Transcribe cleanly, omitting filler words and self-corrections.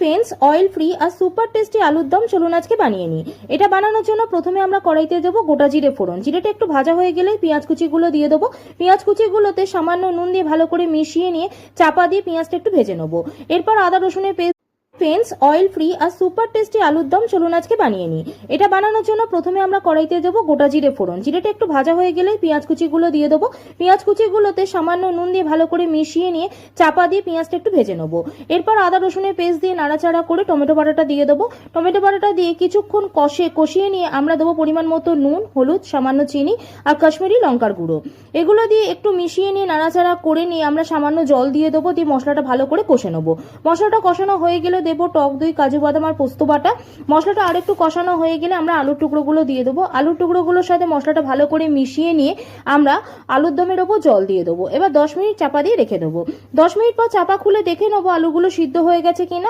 Friends, oil free আর super tasty আলুর দম চলুন আজকে বানিয়ে নিই। এটা বানানোর জন্য প্রথমে আমরা কড়াইতে দেবো গোটা জিরে ফোড়ন। জিরেটা একটু ভাজা হয়ে গেলে পেঁয়াজ কুচিগুলো দিয়ে দেবো। পেঁয়াজ কুচিগুলোতে সামান্য নুন দিয়ে ভালো করে মিশিয়ে নিয়ে চাপা দিয়ে পেঁয়াজটা একটু ভেজে নেবো। এরপর আদা রসুনের পেস্ট। ফ্রেন্ডস, অয়েল ফ্রি আর সুপার টেস্টি আলুর দম চলুন আজকে বানিয়ে নিই। এটা বানানোর জন্য প্রথমে আমরা কড়াইতে দেবো গোটা জিরে ফোড়ন। জিরেটা একটু ভাজা হয়ে গেলে পেঁয়াজ কুচিগুলো দিয়ে দেবো। পেঁয়াজ কুচিগুলোতে সামান্য নুন দিয়ে ভালো করে মিশিয়ে নিয়ে চাপা দিয়ে পেঁয়াজটা একটু ভেজে নেবো। এরপর আদা রসুনের পেস্ট দিয়ে নাড়াচাড়া করে টমেটো বাটাটা দিয়ে দেবো। টমেটো বাটাটা দিয়ে কিছুক্ষণ কষিয়ে নিয়ে আমরা দেবো পরিমাণ মতো নুন, হলুদ, সামান্য চিনি আর কাশ্মীরি লঙ্কার গুঁড়ো। এগুলো দিয়ে একটু মিশিয়ে নিয়ে নাড়াচাড়া করে নিয়ে আমরা সামান্য জল দিয়ে দেবো। দিয়ে মশলাটা ভালো করে কষে নেবো। মশলাটা কষানো হয়ে গেলে দেবো টক দই, কাজু বাদাম আর পোস্ত বাটা। মশলাটা আরেকটু কষানো হয়ে গেলে আমরা আলুর টুকরোগুলো দিয়ে দেবো। আলুর টুকরোগুলোর সাথে মশলাটা ভালো করে মিশিয়ে নিয়ে আমরা আলুর দমের ওপর জল দিয়ে দেবো। এবার 10 মিনিট চাপা দিয়ে রেখে দেবো। 10 মিনিট পর চাপা খুলে দেখে নেবো আলুগুলো সিদ্ধ হয়ে গেছে কিনা।